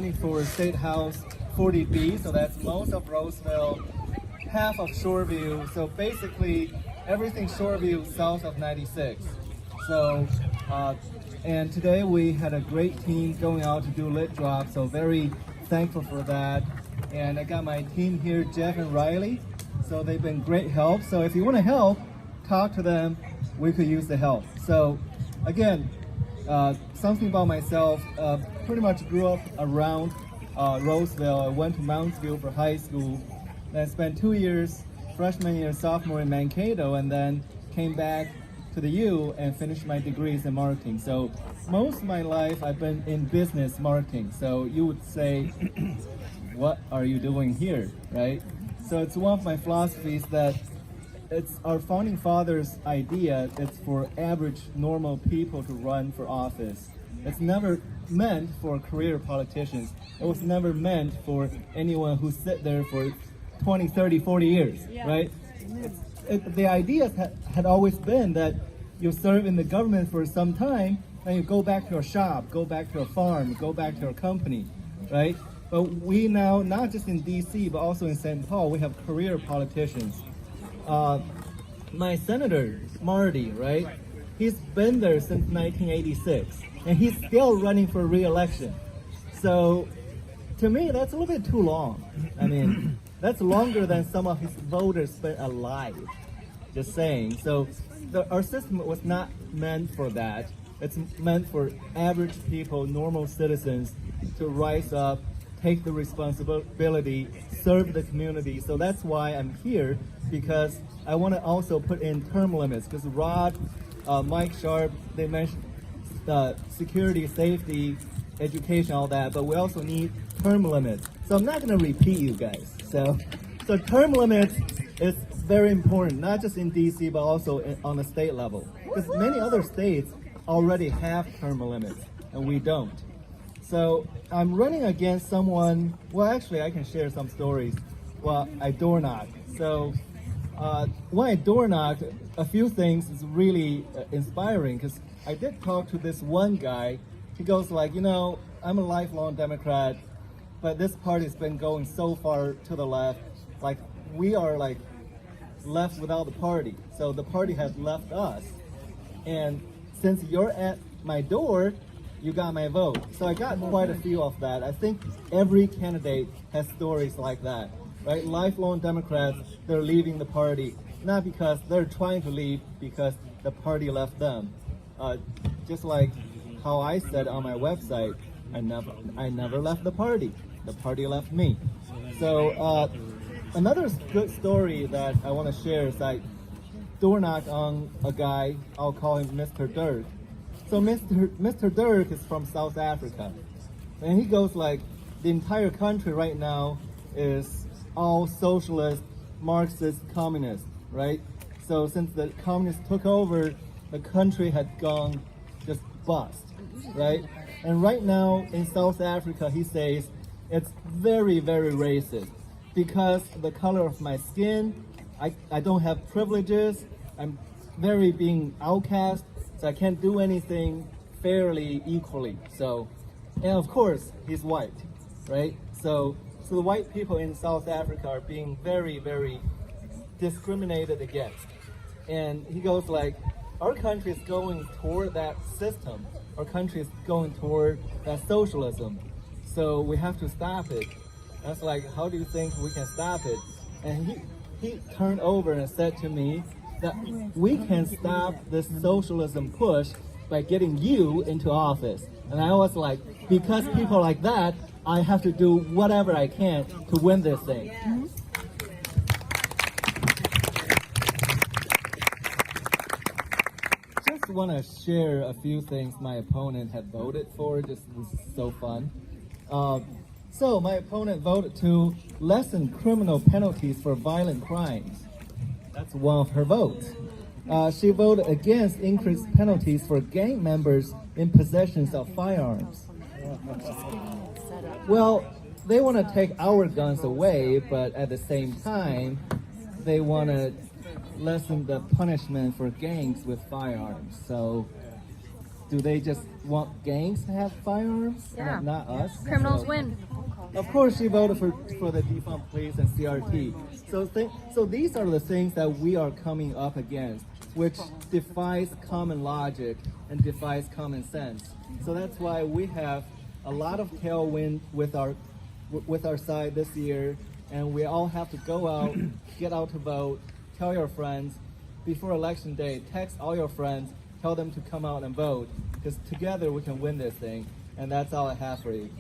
For State House 40B, so that's most of Roseville, half of Shoreview. So basically, everything Shoreview south of 96. So, and today we had a great team going out to do lit drop. So very thankful for that. And I got my team here, Jeff and Riley. So they've been great help. So if you want to help, talk to them. We could use the help. So again, something about myself, pretty much grew up around Roseville. I went to Moundsville for high school. Then I spent 2 years, freshman year, sophomore in Mankato, and then came back to the U and finished my degrees in marketing. So most of my life I've been in business marketing. So you would say, what are you doing here, right? So it's one of my philosophies that it's our founding fathers' idea. It's for average, normal people to run for office. It's never meant for career politicians. It was never meant for anyone who sit there for 20, 30, 40 years, right? The idea had always been that you serve in the government for some time, and you go back to your shop, go back to your farm, go back to your company, right? But we now, not just in DC, but also in St. Paul, we have career politicians. My senator, Marty, right? He's been there since 1986, and he's still running for re-election. So, to me, that's a little bit too long. I mean, that's longer than some of his voters spent alive. Just saying. So, our system was not meant for that. It's meant for average people, normal citizens, to rise up, take the responsibility, serve the community. So that's why I'm here, because I want to also put in term limits, because Rod, Mike Sharp, they mentioned security, safety, education, all that, but we also need term limits. So I'm not going to repeat you guys. So term limits is very important, not just in DC, but also on the state level. Because many other states already have term limits, and we don't. So I'm running against someone, well, actually, I can share some stories. Well, I door knocked. So when I door knocked, a few things is really inspiring, because I did talk to this one guy. He goes like, you know, I'm a lifelong Democrat, but this party's been going so far to the left, like we are like left without the party. So the party has left us. And since you're at my door, you got my vote. So I got quite a few of that. I think every candidate has stories like that, right? Lifelong Democrats, they're leaving the party, not because they're trying to leave, because the party left them. Just like how I said on my website, I never left the party left me. So another good story that I want to share is I door knocked on a guy, I'll call him Mr. Dirk. So Mr. Dirk is from South Africa, and he goes like, the entire country right now is all socialist, Marxist, communist, right? So since the communists took over, the country had gone just bust, right? And right now in South Africa, he says, it's very, very racist because the color of my skin, I don't have privileges, I'm very being outcast, so I can't do anything fairly, equally. So, and of course, he's white, right? So the white people in South Africa are being very, very discriminated against. And he goes like, our country is going toward that system. Our country is going toward that socialism. So we have to stop it. That's like, how do you think we can stop it? And he turned over and said to me that we can stop this socialism push by getting you into office. And I was like, because people like that, I have to do whatever I can to win this thing. Mm-hmm. Just want to share a few things my opponent had voted for. Just this is so fun. So my opponent voted to lessen criminal penalties for violent crimes. That's one of her votes. She voted against increased penalties for gang members in possession of firearms. Well, they want to take our guns away, but at the same time, they want to lessen the punishment for gangs with firearms. So do they just want gangs to have firearms? Yeah. And not us? Criminals So- win. Of course, she voted for the defund police and CRT. So these are the things that we are coming up against, which defies common logic and defies common sense. So that's why we have a lot of tailwind with our side this year, and we all have to go out, get out to vote, tell your friends before election day, text all your friends, tell them to come out and vote, because together we can win this thing. And that's all I have for you.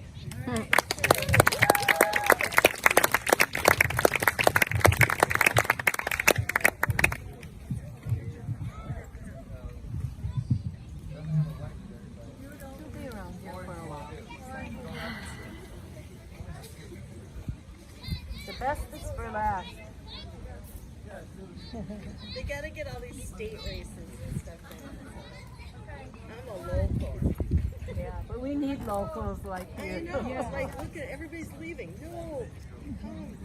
The best is for last. They gotta get all these state races and stuff in. I'm a local. Yeah, but we need locals like I you. know. It's like, look at everybody's leaving. No, come.